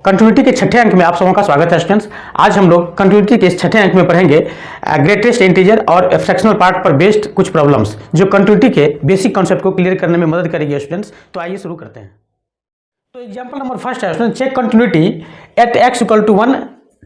Continuity के छठे अंक में आप सबों का स्वागत है स्टूडेंट्स। आज हम लोग कंटिन्यूटी के इस छठे अंक में पढ़ेंगे ग्रेटेस्ट इंटीजर और फ्रैक्शनल पार्ट पर बेस्ड कुछ प्रॉब्लम्स जो कंटिन्यूटी के बेसिक कॉन्सेप्ट को क्लियर करने में मदद करेगी स्टूडेंट्स। तो आइए शुरू करते हैं। तो एग्जांपल नंबर फर्स्ट है student, check continuity at x equal to 1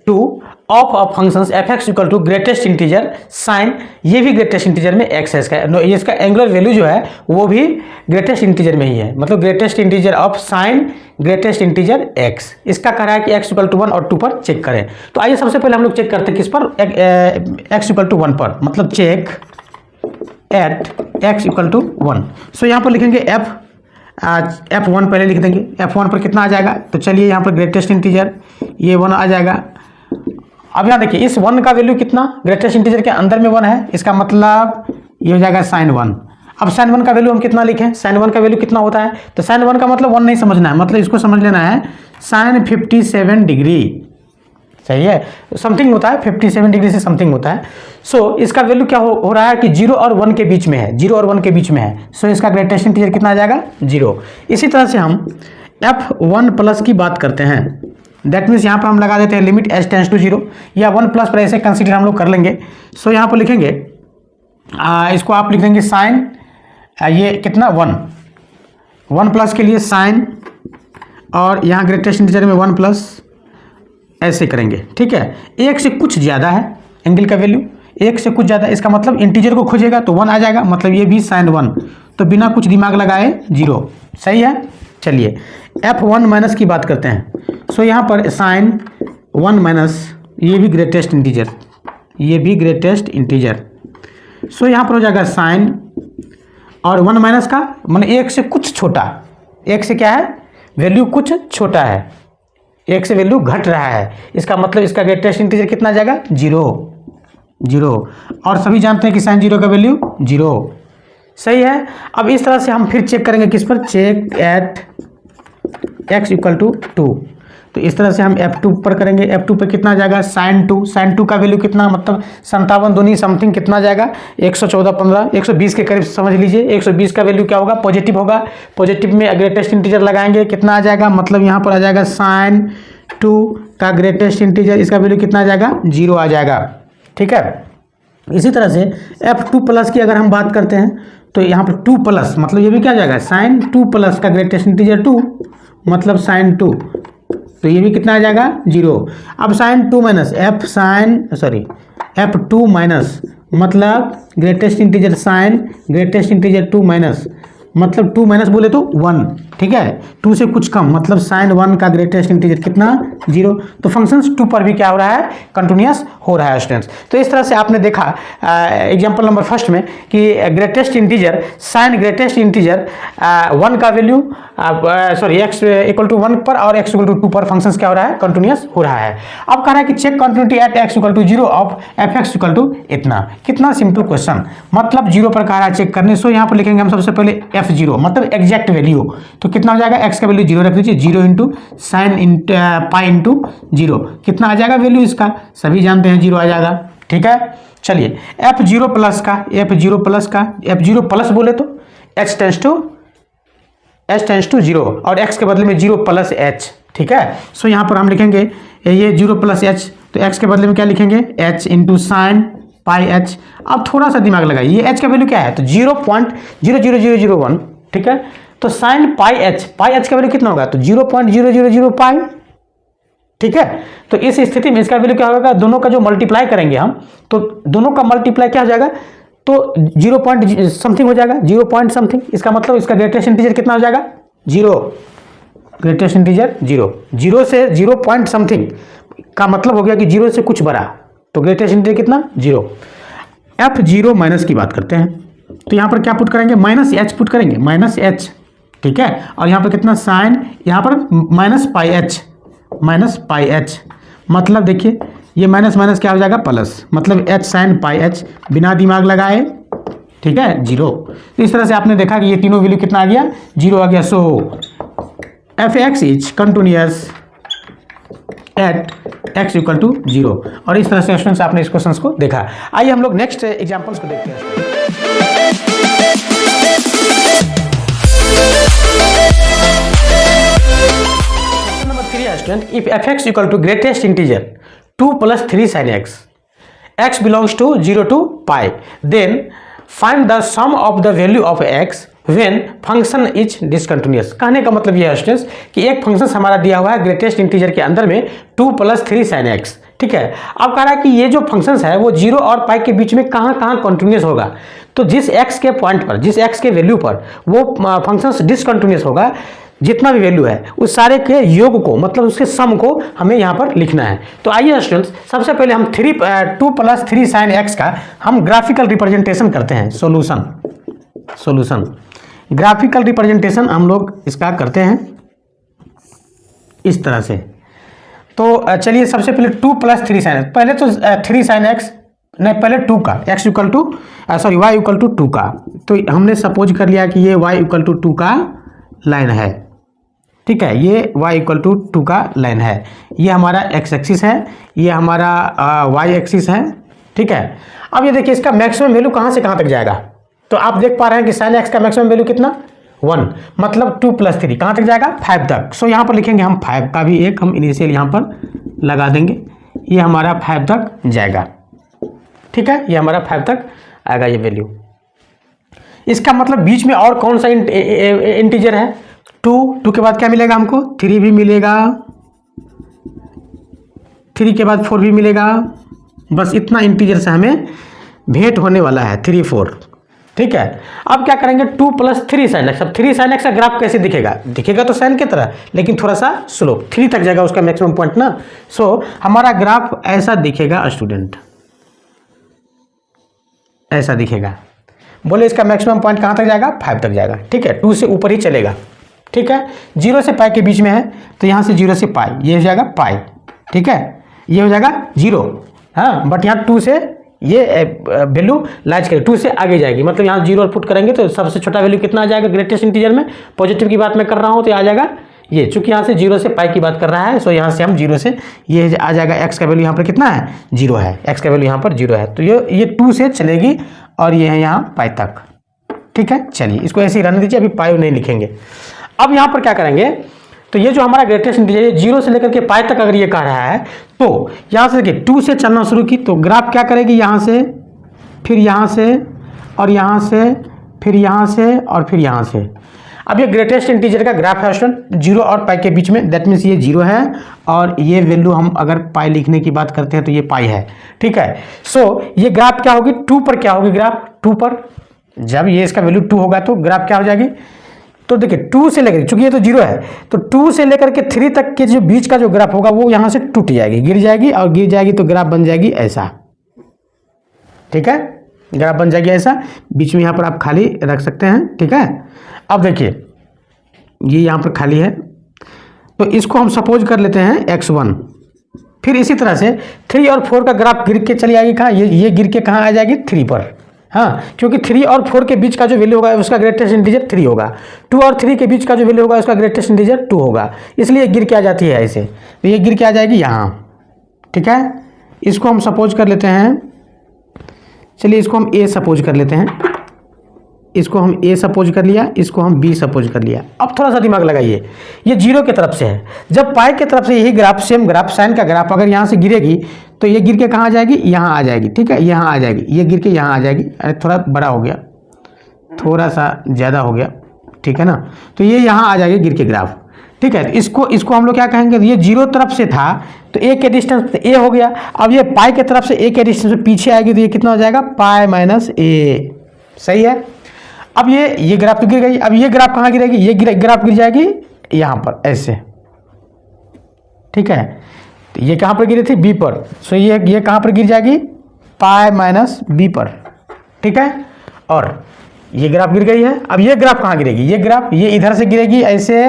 2 of functions f x equal to greatest integer sign, ये भी ग्रेटेस्ट इंटीजर में x है, इसका एंगुलर वैल्यू जो है वो भी ग्रेटेस्ट इंटीजर में ही है, मतलब greatest integer of sine greatest integer x। इसका कह रहा है कि x इक्वल टू 1 और 2 पर चेक करें। तो आइए सबसे पहले हम लोग चेक करते हैं किस पर, x इक्वल टू 1 पर, मतलब check at x equal to 1। So यहाँ पर लिखेंगे f1 पहले लिख देंगे। f1 पर कितना आ जाएगा, तो चलिए यहाँ पर ग्रेटेस्ट इंटीजर ये 1 आ जाएगा। अब यहाँ देखिए इस 1 का वैल्यू कितना, ग्रेटेस्ट इंटीजर के अंदर में 1 है, इसका मतलब ये हो जाएगा साइन 1। अब साइन 1 का वैल्यू हम कितना लिखें, साइन 1 का वैल्यू कितना होता है, तो साइन 1 का मतलब 1 नहीं समझना है, मतलब इसको समझ लेना है साइन 57 डिग्री, सही है, समथिंग होता है 57 डिग्री से समथिंग होता है। सो इसका वैल्यू क्या हो रहा है कि 0 और 1 के बीच में है, 0 और 1 के बीच में है। सो इसका ग्रेटेस्ट इंटीजर कितना आ जाएगा 0। इसी तरह से हम f1 प्लस की बात करते हैं, दैट मीन्स यहाँ पर हम लगा देते हैं लिमिट h टेंस टू 0 या 1 प्लस पर ऐसे कंसीडर हम लोग कर लेंगे। सो यहाँ पर लिखेंगे इसको आप लिख देंगे साइन ये कितना 1 प्लस के लिए साइन, और यहाँ ग्रेटेस्ट इंटीजर में 1 प्लस ऐसे करेंगे, ठीक है। एक से कुछ ज़्यादा है एंगल का वैल्यू, एक से कुछ ज़्यादा, इसका मतलब इंटीजर को खोजेगा तो 1 आ जाएगा, मतलब ये भी साइन 1, तो बिना कुछ दिमाग लगाए 0, सही है। चलिए f1 माइनस की बात करते हैं। सो यहाँ पर साइन 1 माइनस ये भी ग्रेटेस्ट इंटीजर, ये भी ग्रेटेस्ट इंटीजर। सो यहाँ पर हो जाएगा साइन और 1 माइनस का मतलब एक से कुछ छोटा, एक से क्या है वैल्यू कुछ छोटा है, एक से वैल्यू घट रहा है, इसका मतलब इसका ग्रेटेस्ट इंटीजर कितना आ जाएगा 0 और सभी जानते हैं कि साइन 0 का वैल्यू 0, सही है। अब इस तरह से हम फिर चेक करेंगे किस पर, check at x equal to 2। तो इस तरह से हम f2 पर करेंगे, f2 पर कितना आ जाएगा साइन 2 का वैल्यू कितना, मतलब 57 दूनी समथिंग कितना आ जाएगा 114 15 120 के करीब समझ लीजिए। 120 का वैल्यू क्या होगा, पॉजिटिव होगा, पॉजिटिव में ग्रेटेस्ट इंटीजर लगाएंगे, कितना आ जाएगा, मतलब यहाँ पर आ जाएगा साइन 2 का ग्रेटेस्ट इंटीजर, इसका वैल्यू कितना आ जाएगा 0 आ जाएगा, ठीक है। इसी तरह से f2 प्लस की अगर हम बात करते हैं तो यहाँ पर 2 प्लस मतलब ये भी क्या आ जाएगा साइन 2 प्लस का ग्रेटेस्ट इंटीजर 2, मतलब साइन 2, तो ये भी कितना आ जाएगा 0। अब साइन 2 माइनस f2 माइनस मतलब greatest integer sign greatest integer 2 minus मतलब 2 माइनस बोले तो 1, ठीक है, 2 से कुछ कम, मतलब साइन 1 का ग्रेटेस्ट इंटीजर कितना 0। तो फंक्शंस 2 पर भी क्या हो रहा है, कंटिन्यूअस हो रहा है स्टूडेंट्स। तो इस तरह से आपने देखा एग्जांपल नंबर फर्स्ट में कि greatest integer sign greatest integer 1 का वैल्यू x इक्वल टू 1 पर और x इक्वल टू 2 पर फंक्शंस क्या हो रहा है, कंटिन्यूअस हो रहा है। अब कह रहा है कि check continuity at x equal to 0 of f(x) equal to इतना, कितना सिंपल क्वेश्चन, मतलब 0 पर कह रहा है चेक करने। सो यहाँ पर लिखेंगे हम सबसे पहले f0 मतलब एग्जैक्ट वैल्यू, तो कितना हो जाएगा x का वैल्यू 0 रख दीजिए, 0 इंटू साइन पाई इंटू 0, कितना आ जाएगा वैल्यू इसका, सभी जानते हैं 0 आ जाएगा, ठीक है। चलिए f0 प्लस का f0 प्लस बोले तो h टेंस टू 0 और x के बदले में 0 प्लस h, ठीक है। सो यहाँ पर हम लिखेंगे ये 0 प्लस h, तो x के बदले में क्या लिखेंगे h into sine pi h। अब थोड़ा सा दिमाग लगाइए, ये h का वैल्यू क्या है, तो 0.00001, ठीक है। तो साइन पाई h का वैल्यू कितना होगा, तो 0.000 पाई, ठीक है। तो इस स्थिति में इसका वैल्यू क्या होगा, दोनों का जो मल्टीप्लाई करेंगे हम, तो दोनों का मल्टीप्लाई क्या हो जाएगा, तो 0 पॉइंट समथिंग हो जाएगा, 0 पॉइंट समथिंग, इसका मतलब इसका ग्रेटेस्ट इंटीजर कितना हो जाएगा 0, ग्रेटेस्ट इंटीजर 0 से 0 पॉइंट समथिंग का मतलब हो गया कि 0 से कुछ बड़ा, तो ग्रेटेस्ट इंटीजर कितना 0। f0 माइनस की बात करते हैं, तो यहाँ पर क्या पुट करेंगे, माइनस h पुट करेंगे, माइनस h, ठीक है, और यहाँ पर कितना साइन, यहाँ पर माइनस पाई h, मतलब देखिए ये माइनस माइनस क्या हो जाएगा प्लस, मतलब h साइन पाई h, बिना दिमाग लगाए, ठीक है 0। तो इस तरह से आपने देखा कि ये तीनों वैल्यू कितना आ गया 0 आ गया। So f(x) is continuous at x equal to 0, और इस तरह से स्टूडेंट्स आपने इस क्वेश्चन को देखा। आइए हम लोग नेक्स्ट एग्जाम्पल्स को देखते हैं। चलिए student, if f x equal to greatest integer 2 + 3 sin x, x belongs to 0 to pi, then find the sum of the value of x when function is discontinuous। कहने का मतलब यह है स्टूडेंट्स कि एक फंक्शन हमारा दिया हुआ है ग्रेटेस्ट इंटीजर के अंदर में 2 + 3 sin x, ठीक है। अब कह रहा है कि ये जो फंक्शन है वो 0 और पाई के बीच में कहाँ कहाँ कंटिन्यूस होगा। तो जिस x के पॉइंट पर, जिस x के वैल्यू पर वो फंक्शन डिसकंटिन्यूस होगा, जितना भी वैल्यू है उस सारे के योग को, मतलब उसके सम को हमें यहाँ पर लिखना है। तो आइए स्टूडेंट्स, सबसे पहले हम 2 + 3 sin x का हम ग्राफिकल रिप्रेजेंटेशन करते हैं। सॉल्यूशन ग्राफिकल रिप्रेजेंटेशन हम लोग इसका करते हैं इस तरह से। तो चलिए सबसे पहले 2 + 3 sin x, पहले तो 3 sin x नहीं, पहले 2 का x = y = 2 का। तो हमने सपोज कर लिया कि ये y = 2 का लाइन है, ठीक है। ये y = 2 का लाइन है, ये हमारा x एक्सिस है, ये हमारा y एक्सिस है, ठीक है। अब ये देखिए इसका मैक्सिमम वैल्यू कहाँ से कहाँ तक जाएगा। तो आप देख पा रहे हैं कि sin x का मैक्सिमम वैल्यू कितना 1, मतलब 2 + 3 कहाँ तक जाएगा 5 तक। सो यहाँ पर लिखेंगे हम 5 का भी एक हम इनिशियल यहाँ पर लगा देंगे, ये हमारा 5 तक जाएगा, ठीक है। ये हमारा 5 तक आएगा ये वैल्यू। इसका मतलब बीच में और कौन सा इंटीजर है 2 के बाद क्या मिलेगा हमको 3 भी मिलेगा, 3 के बाद 4 भी मिलेगा। बस इतना इंटीजर से हमें भेंट होने वाला है 3 4, ठीक है। अब क्या करेंगे 2 + 3 sin x। अब 3 sin x का ग्राफ कैसे दिखेगा, दिखेगा तो साइन की तरह लेकिन थोड़ा सा स्लो, 3 तक जाएगा उसका मैक्सिमम पॉइंट ना। सो हमारा ग्राफ ऐसा दिखेगा स्टूडेंट, ऐसा दिखेगा। बोले इसका मैक्सिमम पॉइंट कहाँ तक जाएगा 5 तक जाएगा, ठीक है। 2 से ऊपर ही चलेगा, ठीक है। 0 से पाई के बीच में है तो यहाँ से 0 से पाई, ये हो जाएगा पाई, ठीक है। ये हो जाएगा 0, हाँ, बट यहाँ 2 से ये वैल्यू लाइज करें, 2 से आगे जाएगी, मतलब यहाँ 0 पुट करेंगे तो सबसे छोटा वैल्यू कितना आ जाएगा ग्रेटेस्ट इंटीजर में। पॉजिटिव की बात मैं कर रहा हूँ तो आ जाएगा ये, चूंकि यहाँ से 0 से पाई की बात कर रहा है, सो यहाँ से हम 0 से ये आ जाएगा। x का वैल्यू यहाँ पर कितना है 0 है, x का वैल्यू यहाँ पर 0 है, तो ये 2 से चलेगी और ये है यहाँ पाई तक, ठीक है। चलिए इसको ऐसे ही रहने दीजिए, अभी पाई नहीं लिखेंगे। अब यहाँ पर क्या करेंगे, तो ये जो हमारा ग्रेटेस्ट इंटीजर है 0 से लेकर के पाई तक अगर ये कह रहा है तो यहाँ से देखिए 2 से चलना शुरू की तो ग्राफ क्या करेगी, यहाँ से फिर यहाँ से और यहाँ से फिर यहाँ से और फिर यहाँ से। अब ये ग्रेटेस्ट इंटीजर का ग्राफ है स्टूडेंट 0 और पाई के बीच में, दैट मीन्स ये 0 है और ये वैल्यू हम अगर पाई लिखने की बात करते हैं तो ये पाई है, ठीक है। सो ये ग्राफ क्या होगी 2 पर, क्या होगी ग्राफ 2 पर। जब ये इसका वैल्यू 2 होगा तो ग्राफ क्या हो जाएगी, तो देखिए 2 से लेकर, चूंकि ये तो 0 है तो 2 से लेकर के 3 तक के जो बीच का जो ग्राफ होगा वो यहाँ से टूट जाएगी, गिर जाएगी, और गिर जाएगी तो ग्राफ बन जाएगी ऐसा, ठीक है। ग्राफ बन जाएगी ऐसा, बीच में यहाँ पर आप खाली रख सकते हैं, ठीक है। अब देखिए ये यहाँ पर खाली है तो इसको हम सपोज कर लेते हैं x1। फिर इसी तरह से 3 और 4 का ग्राफ गिर के चली आएगी कहाँ, ये गिर के कहाँ आ जाएगी 3 पर, हाँ, क्योंकि 3 और 4 के बीच का जो वैल्यू होगा उसका ग्रेटेस्ट इंटीजर 3 होगा। 2 और 3 के बीच का जो वैल्यू होगा उसका ग्रेटेस्ट इंटीजर 2 होगा, इसलिए गिर के आ जाती है ऐसे। तो ये गिर के आ जाएगी यहाँ, ठीक है। इसको हम सपोज कर लेते हैं, चलिए इसको हम a सपोज कर लेते हैं, इसको हम a सपोज कर लिया, इसको हम b सपोज कर लिया। अब थोड़ा सा दिमाग लगाइए, ये 0 की तरफ से है, जब पाई की तरफ से यही ग्राफ, सेम ग्राफ साइन का ग्राफ अगर यहाँ से गिरेगी तो ये गिर के कहाँ आ जाएगी, यहाँ आ जाएगी, ठीक है। यहाँ आ जाएगी, ये गिर के यहाँ आ जाएगी। अरे थोड़ा बड़ा हो गया, थोड़ा सा ज़्यादा हो गया, ठीक है ना। तो ये यहाँ आ जाएगी गिर के ग्राफ, ठीक है। इसको हम लोग क्या कहेंगे, ये 0 तरफ से था तो a के डिस्टेंस a हो गया। अब ये पाई के तरफ से a के डिस्टेंस से पीछे आएगी तो ये कितना हो जाएगा पाई माइनस a, सही है। अब ये ग्राफ तो गिर गई, अब ये ग्राफ कहाँ गिरेगी, ये ग्राफ गिर जाएगी यहाँ पर ऐसे, ठीक है। तो ये कहाँ पर गिरी थी b पर, सो ये कहाँ पर गिर जाएगी पाई माइनस b पर, ठीक है। और ये ग्राफ गिर गई है। अब ये ग्राफ कहाँ गिरेगी, ये ग्राफ ये इधर से गिरेगी ऐसे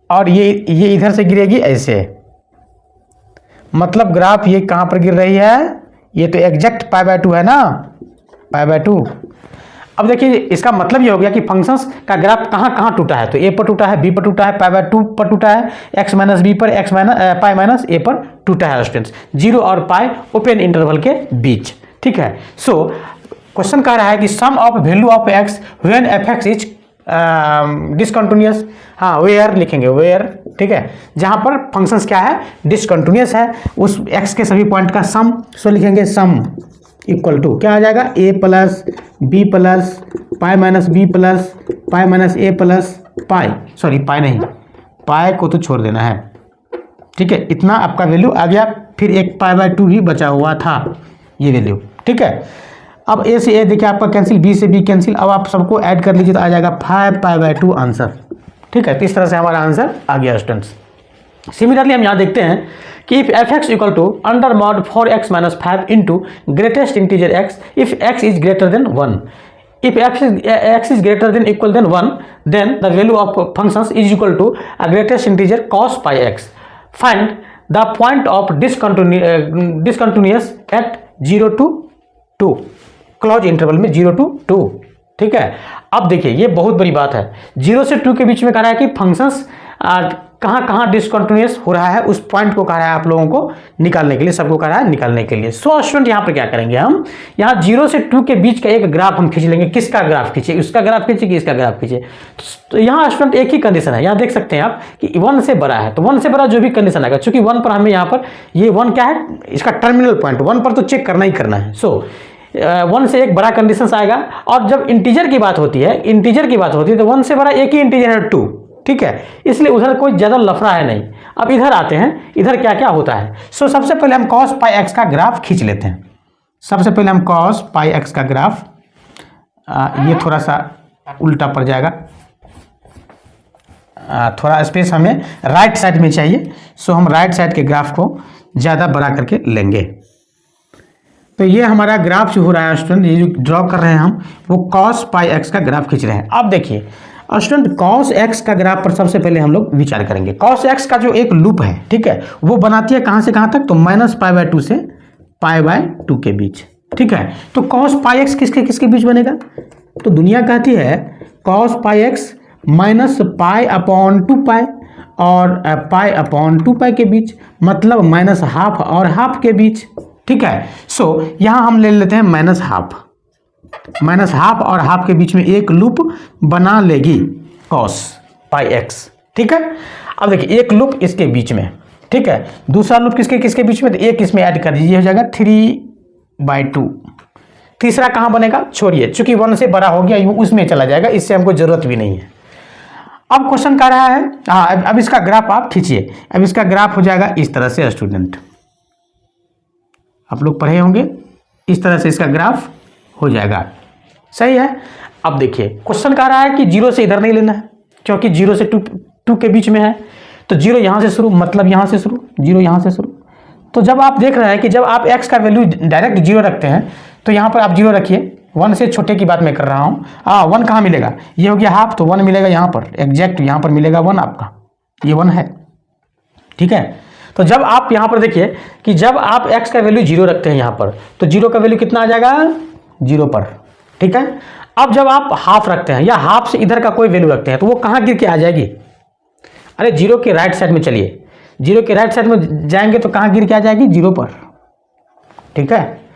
और ये इधर से गिरेगी ऐसे, मतलब ग्राफ ये कहाँ पर गिर रही है, ये तो एग्जैक्ट π/2 है ना, π/2। अब देखिए इसका मतलब ये हो गया कि फंक्शंस का ग्राफ कहाँ कहाँ टूटा है, तो a पर टूटा है, b पर टूटा है, π/2 पर टूटा है, x माइनस b पर, पाई माइनस a पर टूटा है स्टूडेंट्स, 0 और पाई ओपन इंटरवल के बीच, ठीक है। सो क्वेश्चन कह रहा है कि sum of value of x when f(x) is discontinuous, हाँ वेयर लिखेंगे, वेयर, ठीक है, जहाँ पर फंक्शंस क्या है, डिसकंटिन्यूस है, उस x के सभी पॉइंट का सम, सो लिखेंगे सम इक्वल टू क्या आ जाएगा, a plus b plus pi minus b plus pi minus a plus pi, sorry pi नहीं, पाई को तो छोड़ देना है, ठीक है, इतना आपका वैल्यू आ गया। फिर एक पाई बाय 2 भी बचा हुआ था, ये वैल्यू, ठीक है। अब ए से ए देखिए आपका कैंसिल, बी से बी कैंसिल, अब आप सबको ऐड कर लीजिए तो आ जाएगा 5 पाई बाय 2 आंसर, ठीक है। तो इस तरह से हमारा आंसर आ गया स्टूडेंट्स। सिमिलरली हम यहाँ देखते हैं कि if f x equal to under mod 4x minus 5 into greatest integer x if x is greater than 1, if x is greater than equal than 1 then the value of functions is equal to a greatest integer cos pi x, find the point of discontinuous at 0 to 2, close interval में 0 to 2, ठीक है। अब देखिए ये बहुत बड़ी बात है, 0 से 2 के बीच में कह रहा है कि फंक्शंस कहाँ कहाँ डिसकंटिन्यूअस हो रहा है, उस पॉइंट को कह रहा है आप लोगों को निकालने के लिए, सबको कह रहा है निकालने के लिए। सो स्टूडेंट यहाँ पर क्या करेंगे, हम यहाँ 0 से 2 के बीच का एक ग्राफ हम खींच लेंगे। किसका ग्राफ खींचे, उसका ग्राफ खींचे कि इसका ग्राफ खींचे। तो यहाँ स्टूडेंट एक ही कंडीशन है, यहाँ देख सकते हैं आप कि 1 से बड़ा है, तो 1 से बड़ा जो भी कंडीशन आएगा, चूंकि 1 पर हमें यहाँ पर ये 1 क्या है, इसका टर्मिनल पॉइंट 1 पर तो चेक करना ही करना है। सो 1 से एक बड़ा कंडीशन आएगा, और जब इंटीजर की बात होती है, तो 1 से बड़ा एक ही इंटीजर है 2, ठीक है, इसलिए उधर कोई ज़्यादा लफड़ा है नहीं। अब इधर आते हैं, इधर क्या क्या होता है। सो सबसे पहले हम cos पाई एक्स का ग्राफ खींच लेते हैं। सबसे पहले हम cos पाई एक्स का ग्राफ, ये थोड़ा सा उल्टा पड़ जाएगा, थोड़ा स्पेस हमें राइट साइड में चाहिए, सो हम राइट साइड के ग्राफ को ज़्यादा बड़ा करके लेंगे। तो ये हमारा ग्राफ जो हो रहा है स्टूडेंट, ये जो ड्रॉ कर रहे हैं हम, वो cos पाई एक्स का ग्राफ खींच रहे हैं। अब देखिए स्टूडेंट, cos x का ग्राफ पर सबसे पहले हम लोग विचार करेंगे। cos x का जो एक लूप है, ठीक है, वो बनाती है कहाँ से कहाँ तक, तो -π/2 से π/2 के बीच, ठीक है। तो cos पाई एक्स किसके किसके बीच बनेगा, तो दुनिया कहती है cos पाई एक्स -π/2π और π/2π के बीच, मतलब -½ और ½ के बीच, ठीक है। सो यहाँ हम ले लेते हैं -½ और ½ के बीच में एक लूप बना लेगी cos पाई एक्स, ठीक है। अब देखिए एक लूप इसके बीच में, ठीक है, दूसरा लूप किसके किसके बीच में, तो एक इसमें ऐड कर दीजिए, हो जाएगा 3/2। तीसरा कहाँ बनेगा, छोड़िए, चूंकि 1 से बड़ा हो गया, उसमें चला जाएगा, इससे हमको जरूरत भी नहीं है। अब क्वेश्चन कह रहा है, हाँ अब इसका ग्राफ आप खींचिए। अब इसका ग्राफ हो जाएगा इस तरह से स्टूडेंट, आप लोग पढ़े होंगे, इस तरह से इसका ग्राफ हो जाएगा, सही है। अब देखिए क्वेश्चन कह रहा है कि 0 से इधर नहीं लेना है, क्योंकि 0 से 2 के बीच में है, तो 0 यहाँ से शुरू, मतलब यहाँ से शुरू, 0 यहाँ से शुरू। तो जब आप देख रहे हैं कि जब आप x का वैल्यू डायरेक्ट 0 रखते हैं, तो यहाँ पर आप 0 रखिए, 1 से छोटे की बात मैं कर रहा हूँ। 1 कहाँ मिलेगा, ये हो गया ½ तो 1 मिलेगा यहाँ पर, एग्जैक्ट यहाँ पर मिलेगा 1 आपका, ये 1 है, ठीक है। तो जब आप यहाँ पर देखिए कि जब आप x का वैल्यू 0 रखते हैं यहाँ पर, तो 0 का वैल्यू कितना आ जाएगा, 0 पर, ठीक है। अब जब आप ½ रखते हैं या ½ से इधर का कोई वैल्यू रखते हैं, तो वो कहाँ गिर के आ जाएगी, अरे 0 के राइट साइड में चलिए, 0 के राइट साइड में जाएंगे तो कहाँ गिर के आ जाएगी, 0 पर, ठीक है।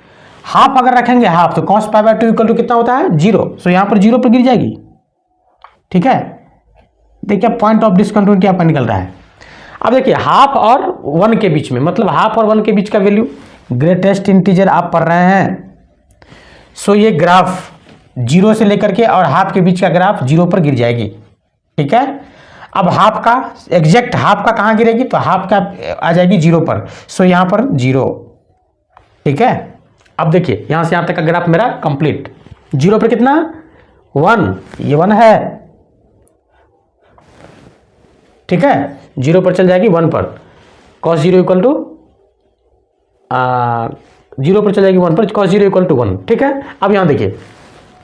½ अगर रखेंगे ½, तो cos π/2 इक्वल टू कितना होता है, 0, सो यहाँ पर 0 पर गिर जाएगी, ठीक है। देखिए पॉइंट ऑफ डिसकंटिन्यूटी आपका निकल रहा है। अब देखिए ½ और 1 के बीच में, मतलब ½ और 1 के बीच का वैल्यू, ग्रेटेस्ट इंटीजर आप पढ़ रहे हैं, सो ये ग्राफ 0 से लेकर के और ½ के बीच का ग्राफ 0 पर गिर जाएगी, ठीक है। अब ½ का एग्जैक्ट ½ का कहाँ गिरेगी, तो ½ का आ जाएगी 0 पर, सो यहाँ पर 0, ठीक है। अब देखिए यहाँ से यहाँ तक का ग्राफ मेरा कंप्लीट, 0 पर कितना, 1, ये 1 है, ठीक है, 0 पर चल जाएगी 1 पर, cos 0 इक्वल टू 0 पर चल जाएगी 1 पर, cos 0 इक्वल टू 1, ठीक है। अब यहाँ देखिए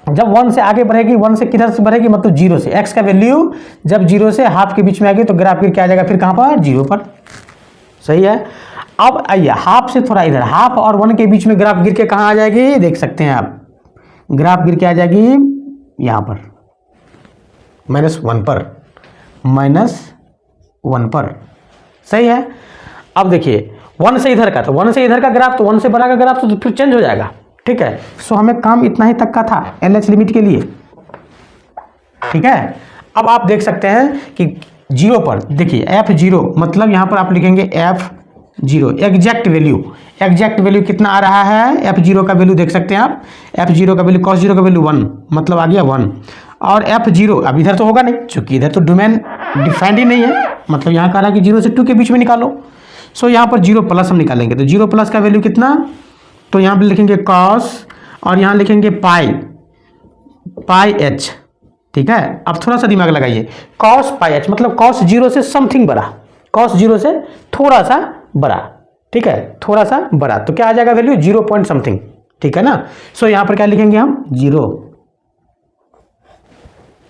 जब 1 से आगे बढ़ेगी, 1 से किधर से बढ़ेगी, मतलब 0 से, x का वैल्यू जब 0 से ½ के बीच में आएगी तो ग्राफ फिर क्या आ जाएगा, फिर कहाँ पर, 0 पर, सही है। अब आइए ½ से थोड़ा इधर, ½ और 1 के बीच में ग्राफ गिर के कहाँ आ जाएगी, देख सकते हैं आप, ग्राफ गिर के आ जाएगी यहाँ पर, -1 पर, -1 पर, सही है। अब देखिए 1 से इधर का, तो 1 से इधर का ग्राफ, तो 1 से बड़ा का ग्राफ तो फिर चेंज हो जाएगा, ठीक है। सो हमें काम इतना ही तक का था LH लिमिट के लिए। ठीक है। अब आप देख सकते हैं कि जीरो पर देखिए F0 मतलब यहाँ पर आप लिखेंगे F0 एग्जैक्ट वैल्यू कितना आ रहा है। F0 का वैल्यू देख सकते हैं आप, F0 का वैल्यू cos 0 का वैल्यू 1 मतलब आ गया 1। और F0 अब इधर तो होगा नहीं क्योंकि इधर तो डोमेन डिफाइंड ही नहीं है, मतलब यहाँ कह रहा है कि 0 से 2 के बीच में निकालो। सो यहाँ पर 0 प्लस हम निकालेंगे, तो 0 प्लस का वैल्यू कितना, तो यहाँ पर लिखेंगे cos और यहाँ लिखेंगे पाई h, ठीक है। अब थोड़ा सा दिमाग लगाइए, cos पाई h मतलब cos 0 से समथिंग बड़ा, cos 0 से थोड़ा सा बड़ा, ठीक है, थोड़ा सा बड़ा, तो क्या आ जाएगा वैल्यू 0 पॉइंट समथिंग, ठीक है ना। सो यहाँ पर क्या लिखेंगे हम 0,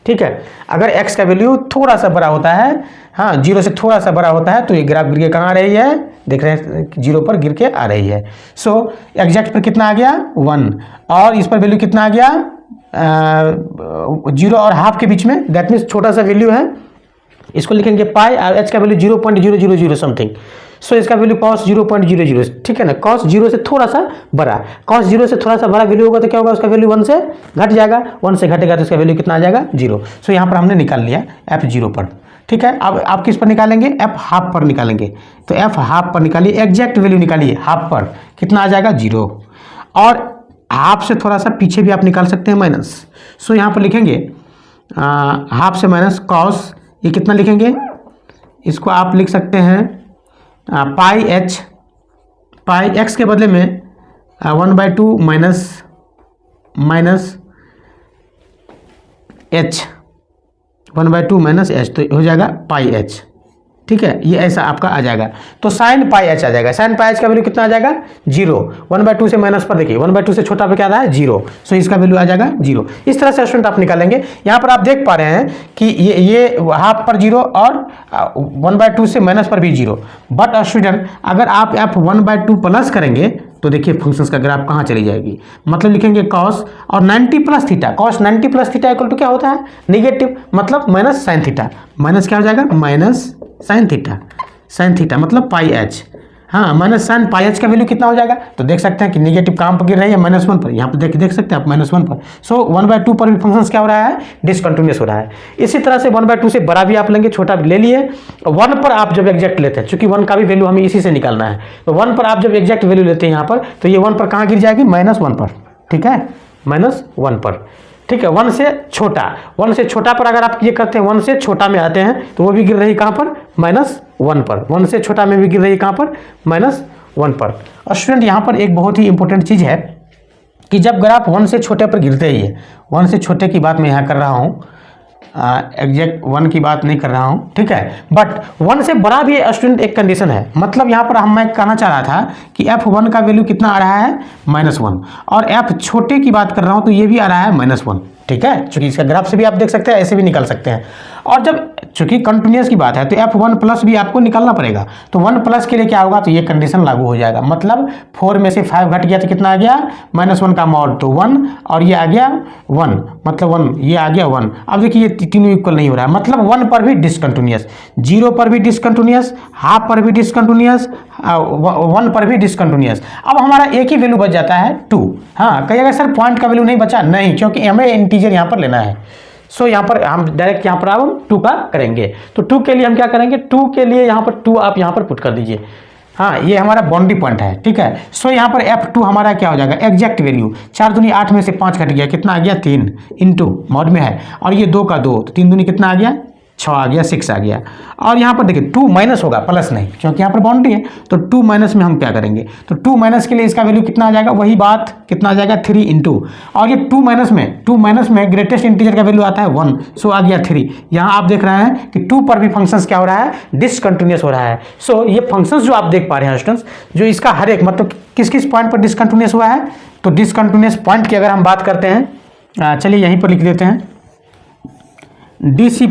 ठीक है। अगर x का वैल्यू थोड़ा सा बड़ा होता है, हाँ 0 से थोड़ा सा बड़ा होता है, तो ये ग्राफ गिर के कहाँ आ रही है, देख रहे हैं 0 पर गिर के आ रही है। सो एग्जैक्ट पर कितना आ गया 1 और इस पर वैल्यू कितना आ गया 0 और हाफ के बीच में, दैट मीन्स छोटा सा वैल्यू है, इसको लिखेंगे पाई और h का वैल्यू 0.000 समथिंग। सो इसका वैल्यू cos 0.00, ठीक है ना। cos 0 से थोड़ा सा बड़ा, cos 0 से थोड़ा सा बड़ा वैल्यू होगा तो क्या होगा, उसका वैल्यू 1 से घट जाएगा, 1 से घटेगा तो इसका वैल्यू कितना आ जाएगा 0। सो यहाँ पर हमने निकाल लिया F0 पर, ठीक है। अब आप किस पर निकालेंगे, F हाफ पर निकालेंगे, तो F हाफ पर निकालिए, एग्जैक्ट वैल्यू निकालिए हाफ पर, कितना आ जाएगा 0। और हाफ से थोड़ा सा पीछे भी आप निकाल सकते हैं माइनस। सो यहाँ पर लिखेंगे हाफ से माइनस cos, ये कितना लिखेंगे, इसको आप लिख सकते हैं पाई x के बदले में 1/2 माइनस h, 1/2 माइनस h, तो हो जाएगा पाई h, ठीक है। ये ऐसा आपका आ जाएगा, तो साइन पाई h आ जाएगा। साइन पाई h का वैल्यू कितना आ जाएगा 0, 1/2 से माइनस पर देखिए 1/2 से छोटा पे क्या आ रहा है 0, सो इसका वैल्यू आ जाएगा 0। इस तरह से स्टूडेंट आप निकालेंगे। यहाँ पर आप देख पा रहे हैं कि ये हाफ पर 0 और 1/2 से माइनस पर भी 0। बट स्टूडेंट अगर आप F1/2 प्लस करेंगे तो देखिए फंक्शंस का ग्राफ कहाँ चली जाएगी, मतलब लिखेंगे cos और 90 plus theta, cos 90 plus theta equal to क्या होता है निगेटिव, मतलब माइनस साइन थीटा, माइनस क्या हो जाएगा माइनस साइन थीटा मतलब पाई h, हाँ माइनस साइन पाई h का वैल्यू कितना हो जाएगा, तो देख सकते हैं कि निगेटिव कहाँ पर गिर रही है -1 पर, यहाँ पर देख सकते हैं आप -1 पर। सो 1/2 पर भी फंक्शंस क्या हो रहा है डिसकंटिन्यूअस हो रहा है। इसी तरह से 1/2 से बड़ा भी आप लेंगे, छोटा भी ले लिए, 1 पर आप जब एग्जैक्ट लेते हैं, चूंकि 1 का भी वैल्यू हमें इसी से निकालना है, तो 1 पर आप जब एग्जैक्ट वैल्यू लेते हैं यहाँ पर, तो ये 1 पर कहाँ गिर जाएगी -1 पर, ठीक है, -1 पर, ठीक है। 1 से छोटा पर अगर आप ये करते हैं 1 से छोटा में आते हैं तो वो भी गिर रही कहाँ पर -1 पर, 1 से छोटा में भी गिर रही कहाँ पर -1 पर। और स्टूडेंट यहाँ पर एक बहुत ही इंपॉर्टेंट चीज़ है कि जब ग्राफ 1 से छोटे पर गिरते ही है, 1 से छोटे की बात मैं यहाँ कर रहा हूँ, एग्जैक्ट 1 की बात नहीं कर रहा हूँ, ठीक है, बट 1 से बड़ा भी स्टूडेंट एक कंडीशन है, मतलब यहाँ पर मैं कहना चाह रहा था कि F1 का वैल्यू कितना आ रहा है -1 और F छोटे की बात कर रहा हूँ तो ये भी आ रहा है -1, ठीक है, चूंकि इसका ग्राफ से भी आप देख सकते हैं, ऐसे भी निकाल सकते हैं। और जब चूंकि कंटिन्यूअस की बात है तो F1 प्लस भी आपको निकालना पड़ेगा, तो 1 प्लस के लिए क्या होगा, तो ये कंडीशन लागू हो जाएगा, मतलब 4 में से 5 घट गया तो कितना आ गया -1 का मॉड तो 1 और ये आ गया 1, मतलब 1 ये आ गया 1। अब देखिए ये तीनों इक्वल नहीं हो रहा है, मतलब 1 पर भी डिसकंटिन्यूअस, 0 पर भी डिसकंटिन्यूअस, हाफ पर भी डिसकंटिन्यूअस, 1 पर भी डिसकंटिन्यूअस। अब हमारा एक ही वैल्यू बच जाता है 2। हाँ कहिएगा सर पॉइंट का वैल्यू नहीं बचा, नहीं, क्योंकि हमें इंटीजर यहाँ पर लेना है। सो यहाँ पर हम डायरेक्ट यहाँ पर हम 2 का करेंगे, तो 2 के लिए हम क्या करेंगे, 2 के लिए यहाँ पर 2 आप यहाँ पर पुट कर दीजिए, हाँ ये हमारा बाउंड्री पॉइंट है, ठीक है। सो यहाँ पर F2 हमारा क्या हो जाएगा एग्जैक्ट वैल्यू, 4 दूनी 8 में से 5 घट गया, कितना आ गया 3 इंटू मॉड में है, और ये 2 का 2 तो 3 दूनी कितना आ गया 6 आ गया, 6 आ गया। और यहाँ पर देखिए 2 माइनस होगा प्लस नहीं, क्योंकि यहाँ पर बाउंड्री है, तो 2 माइनस में हम क्या करेंगे, तो 2 माइनस के लिए इसका वैल्यू कितना आ जाएगा, वही बात कितना आ जाएगा 3 इंटू, और ये 2 माइनस में ग्रेटेस्ट इंटीजर का वैल्यू आता है 1, सो आ गया 3। यहाँ आप देख रहे हैं कि 2 पर भी फंक्शंस क्या हो रहा है डिसकंटिन्यूअस हो रहा है। सो ये फंक्शंस जो आप देख पा रहे हैं स्टूडेंट्स, जो इसका हर एक मतलब किस किस पॉइंट पर डिसकंटिन्यूअस हुआ है, तो डिसकंटिन्यूअस पॉइंट की अगर हम बात करते हैं, चलिए यहीं पर लिख देते हैं DC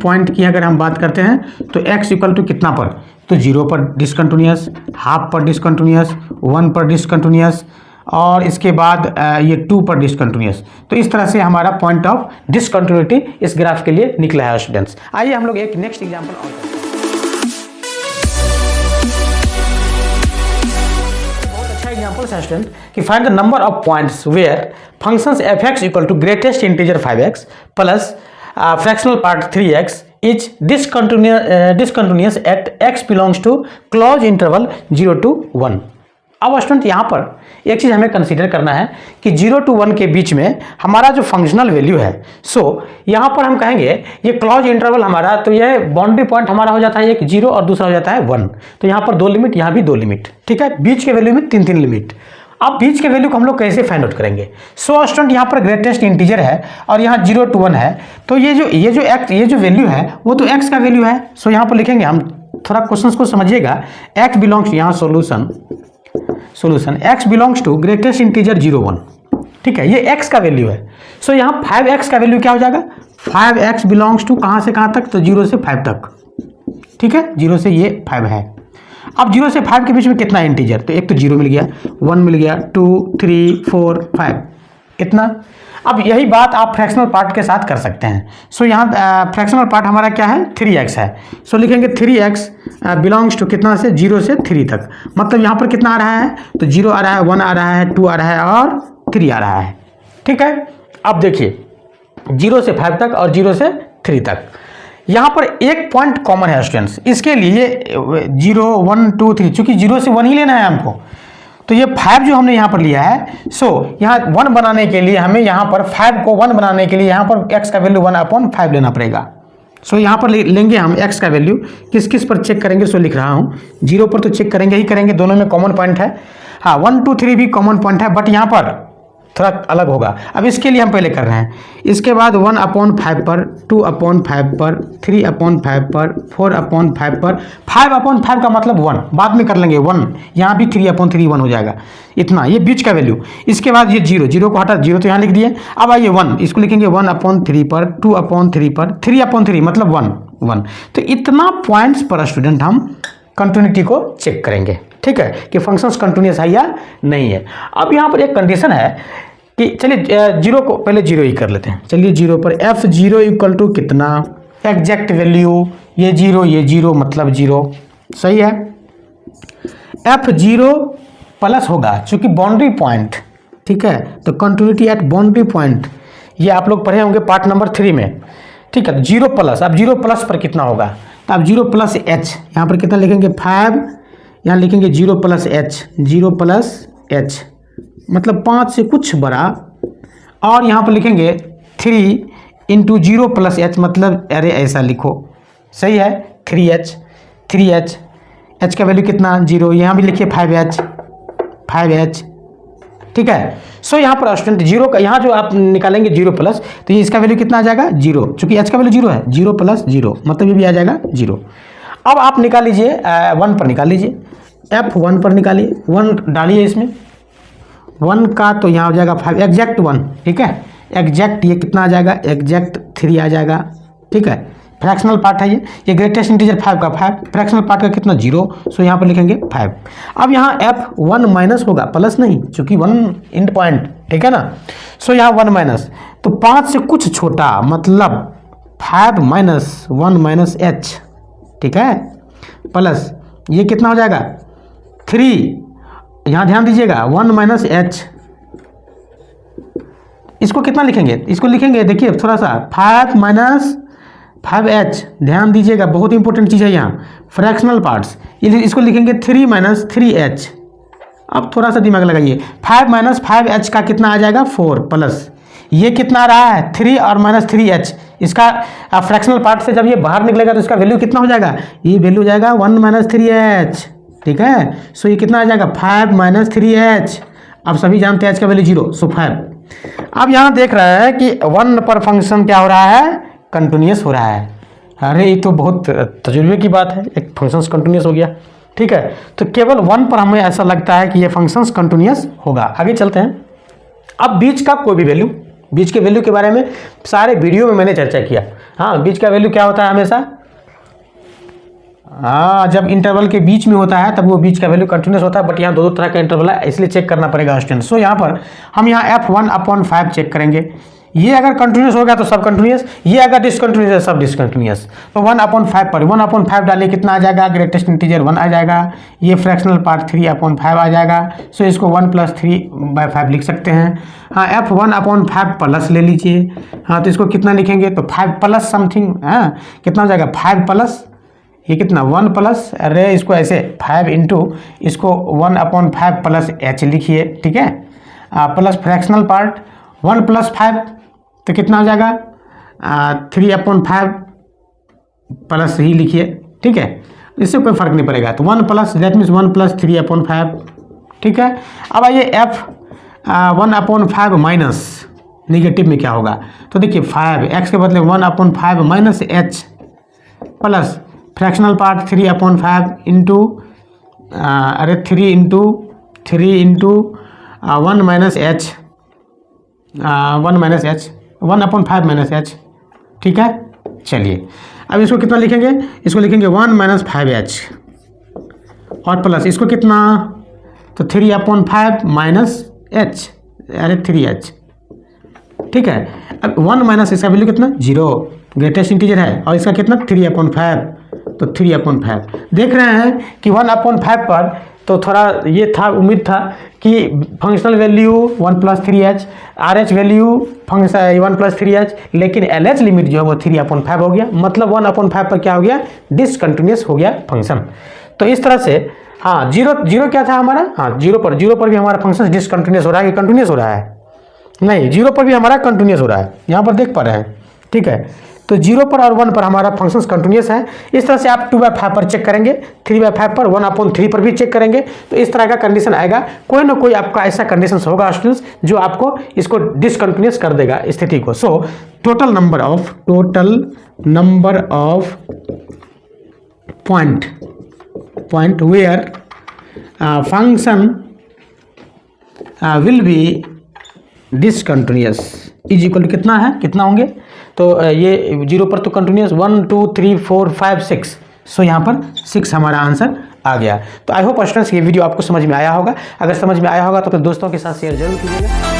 पॉइंट की अगर हम बात करते हैं तो x इक्वल टू कितना पर, तो 0 पर डिसकंटिन्यूअस, हाफ पर डिसकंटिन्यूअस, 1 पर डिसकंटिन्यूअस, और इसके बाद ये 2 पर डिसकंटिन्यूअस। तो इस तरह से हमारा पॉइंट ऑफ डिसकंटिन्यूटी इस ग्राफ के लिए निकला है स्टूडेंट्स। आइए हम लोग एक नेक्स्ट एग्जाम्पल और करते हैं। बहुत अच्छा एग्जाम्पल एग्जाम्पल है स्टूडेंट कि find the number of points where functions f x equal to greatest integer 5x plus fractional part 3x is discontinuous at x belongs to close interval 0 to 1। अब student यहाँ पर एक चीज़ हमें consider करना है कि 0 to 1 के बीच में हमारा जो फंक्शनल वैल्यू है, सो यहाँ पर हम कहेंगे ये क्लोज इंटरवल हमारा, तो ये बाउंड्री पॉइंट हमारा हो जाता है एक 0 और दूसरा हो जाता है 1। तो यहाँ पर 2 लिमिट, यहाँ भी 2 लिमिट, ठीक है। बीच के वैल्यू में 3 लिमिट। अब बीच के वैल्यू को हम लोग कैसे फाइंड आउट करेंगे? सो स्टूडेंट यहाँ पर ग्रेटेस्ट इंटीजर है और यहाँ 0 to 1 है, तो ये जो वैल्यू है वो तो x का वैल्यू है। सो यहाँ पर लिखेंगे हम, थोड़ा क्वेश्चन को समझिएगा। x बिलोंग्स, यहाँ solution x belongs to greatest integer 0 1, ठीक है, ये x का वैल्यू है। सो यहाँ 5x का वैल्यू क्या हो जाएगा? 5x बिलोंग्स टू कहाँ से कहाँ तक? तो 0 से 5 तक, ठीक है। 0 से ये 5 है। अब 0 से 5 के बीच में कितना इंटीजर? तो एक तो 0 मिल गया, 1 मिल गया, 2 3 4 5, इतना। अब यही बात आप फ्रैक्शनल पार्ट के साथ कर सकते हैं। सो यहाँ फ्रैक्शनल पार्ट हमारा क्या है? 3x है। सो लिखेंगे 3x बिलोंग्स टू कितना से? 0 से 3 तक। मतलब यहाँ पर कितना आ रहा है? तो 0 आ रहा है, 1 आ रहा है, 2 आ रहा है और 3 आ रहा है, ठीक है। अब देखिए 0 से 5 तक और 0 से 3 तक, यहाँ पर एक पॉइंट कॉमन है स्टूडेंट्स। इसके लिए 0 1 2 3, चूंकि 0 से 1 ही लेना है हमको, तो ये 5 जो हमने यहाँ पर लिया है, सो यहाँ 1 बनाने के लिए हमें यहाँ पर 5 को 1 बनाने के लिए यहाँ पर x का वैल्यू 1/5 लेना पड़ेगा। सो यहाँ पर लेंगे हम x का वैल्यू, किस किस पर चेक करेंगे? सो लिख रहा हूँ 0 पर तो चेक करेंगे ही करेंगे, दोनों में कॉमन पॉइंट है। हाँ 1 2 3 भी कॉमन पॉइंट है, बट यहाँ पर थोड़ा अलग होगा। अब इसके लिए हम पहले कर रहे हैं, इसके बाद 1/5 पर, 2/5 पर, 3/5 पर, 4/5 पर, 5/5 का मतलब 1, बाद में कर लेंगे 1, यहाँ भी 3/3 1 हो जाएगा, इतना, ये बीच का वैल्यू। इसके बाद ये 0 को हटा, 0 तो यहाँ लिख दिए। अब आइए 1, इसको लिखेंगे 1/3 पर, 2/3 पर, 3/3 मतलब 1। तो इतना पॉइंट्स पर स्टूडेंट हम कंटिन्यूटी को चेक करेंगे, ठीक है, कि फंक्शंस कंटिन्यूअस है या नहीं है। अब यहाँ पर एक कंडीशन है कि चलिए 0 को पहले 0 ही कर लेते हैं। चलिए 0 पर f0 इक्वल टू कितना? एग्जैक्ट वैल्यू, ये 0 मतलब 0, सही है। f0 प्लस होगा चूंकि बाउंड्री पॉइंट, ठीक है, तो कंटिन्यूटी एट बाउंड्री पॉइंट, ये आप लोग पढ़े होंगे पार्ट नंबर 3 में, ठीक है। 0 प्लस, अब 0 प्लस पर कितना होगा? तो अब 0 प्लस h, यहाँ पर कितना लिखेंगे? 5, यहाँ लिखेंगे 0 प्लस h, मतलब 5 से कुछ बड़ा, और यहाँ पर लिखेंगे 3 इंटू 0 प्लस h, मतलब अरे ऐसा लिखो, सही है, 3h, h का वैल्यू कितना? 0, यहाँ भी लिखिए 5h, ठीक है। सो यहाँ पर स्टूडेंट 0 का, यहाँ जो आप निकालेंगे 0 प्लस, तो ये इसका वैल्यू कितना आ जाएगा? 0, चूंकि h का वैल्यू 0 है, 0 प्लस 0 मतलब ये भी आ जाएगा 0। अब आप निकाल लीजिए 1 पर, निकाल लीजिए f1 पर, निकालिए 1 डालिए इसमें, 1 का तो यहाँ हो जाएगा 5, एग्जैक्ट 1, ठीक है, एग्जैक्ट ये कितना आ जाएगा? एग्जैक्ट 3 आ जाएगा, ठीक है। फ्रैक्शनल पार्ट है ये ग्रेटेस्ट इंटीजर 5 का 5, फ्रैक्शनल पार्ट का कितना? 0, सो यहाँ पर लिखेंगे 5। अब यहाँ f1 माइनस होगा, प्लस नहीं, चूंकि 1 इंड पॉइंट, ठीक है ना। सो यहाँ 1 माइनस, तो 5 से कुछ छोटा, मतलब 5 माइनस 1 माइनस h, ठीक है, प्लस ये कितना हो जाएगा? 3, यहाँ ध्यान दीजिएगा 1 माइनस h, इसको कितना लिखेंगे? इसको लिखेंगे, देखिए थोड़ा सा, 5 माइनस 5h, ध्यान दीजिएगा, बहुत इंपॉर्टेंट चीज़ है यहाँ, फ्रैक्शनल पार्ट्स, इसको लिखेंगे 3 माइनस 3h। अब थोड़ा सा दिमाग लगाइए, 5 माइनस 5h का कितना आ जाएगा? 4, प्लस ये कितना आ रहा है? 3 और माइनस 3h, इसका फ्रैक्शनल पार्ट से जब ये बाहर निकलेगा तो इसका वैल्यू कितना हो जाएगा? ये वैल्यू हो जाएगा 1 माइनस 3h, ठीक है। सो ये कितना आ जाएगा? 5 माइनस 3h। अब सभी जानते हैं h का वैल्यू 0, सो 5। अब यहाँ देख रहा है कि 1 पर फंक्शन क्या हो रहा है? कंटिन्यूअस हो रहा है। अरे ये तो बहुत तजुर्बे की बात है, एक फंक्शंस कंटिन्यूअस हो गया, ठीक है। तो केवल 1 पर हमें ऐसा लगता है कि ये फंक्शंस कंटिन्यूअस होगा। आगे चलते हैं। अब बीच का कोई भी वैल्यू, बीच के वैल्यू के बारे में सारे वीडियो में मैंने चर्चा किया। हाँ, बीच का वैल्यू क्या होता है हमेशा? हाँ, जब इंटरवल के बीच में होता है तब वो बीच का वैल्यू कंटिन्यूस होता है, बट यहाँ दो तरह का इंटरवल है, इसलिए चेक करना पड़ेगा स्टूडेंट। सो यहाँ पर हम यहाँ f1/5 चेक करेंगे, ये अगर कंटिन्यूस हो गया तो सब कंटिन्यूस, ये अगर डिसकंटिन्यूस है सब डिसकंटिन्यूस। तो 1/5 पर 1/5 डालिए कितना आ जाएगा, ग्रेटेस्ट इंटीजर 1 आ जाएगा, ये फ्रैक्शनल पार्ट 3/5 आ जाएगा। सो इसको 1 + 3/5 लिख सकते हैं। हाँ, f 1/5 प्लस ले लीजिए। हाँ, तो इसको कितना लिखेंगे, तो 5 प्लस समथिंग, हाँ कितना हो जाएगा 5 प्लस, ये कितना 1 प्लस, अरे इसको ऐसे 5 इंटू इसको 1/5 प्लस h लिखिए, ठीक है, प्लस फ्रैक्शनल पार्ट 1 + 5 तो कितना हो जाएगा 3/5 प्लस ही लिखिए, ठीक है, इससे कोई फर्क नहीं पड़ेगा। तो 1 प्लस दैट मीन्स 1 + 3/5, ठीक है। अब आइए f 1/5 माइनस निगेटिव में क्या होगा, तो देखिए 5 x के बदले 1/5 minus h plus fractional part 3/5 into अरे 3 into 1 minus h 1/5 minus h, ठीक है। चलिए अब इसको कितना लिखेंगे, इसको लिखेंगे 1 - 5h और प्लस इसको कितना, तो 3/5 माइनस h, अरे 3h, ठीक है। अब 1 माइनस इसका वैल्यू कितना 0, ग्रेटेस्ट इंटीजर है, और इसका कितना 3/5, तो 3/5 देख रहे हैं कि 1/5 पर तो थोड़ा ये था, उम्मीद था कि functional value 1 + 3h, RH value function 1 + 3h, लेकिन LH लिमिट जो है वो 3/5 हो गया, मतलब 1/5 पर क्या हो गया, डिसकंटिन्यूस हो गया फंक्शन। तो इस तरह से हाँ, जीरो क्या था हमारा, हाँ जीरो पर भी हमारा फंक्शन डिसकंटिन्यूस हो रहा है कि कंटिन्यूस हो रहा है, नहीं 0 पर भी हमारा कंटिन्यूस हो रहा है, यहाँ पर देख पा रहे हैं, ठीक है। तो 0 पर और 1 पर हमारा फंक्शंस कंटिन्यूस है। इस तरह से आप 2/5 पर चेक करेंगे, 3/5 पर, 1/3 पर भी चेक करेंगे, तो इस तरह का कंडीशन आएगा। कोई ना कोई आपका ऐसा कंडीशन होगा स्टूडेंट्स जो आपको इसको डिसकंटिन्यूस कर देगा स्थिति को। So total number of point where function will be discontinuous is equal to कितना होंगे, तो ये 0 पर तो कंटिन्यूस 1 2 3 4 5 6, सो यहाँ पर 6 हमारा आंसर आ गया। तो आई होप स्टूडेंट्स ये वीडियो आपको समझ में आया होगा। अगर समझ में आया होगा तो अपने दोस्तों के साथ शेयर जरूर कीजिएगा।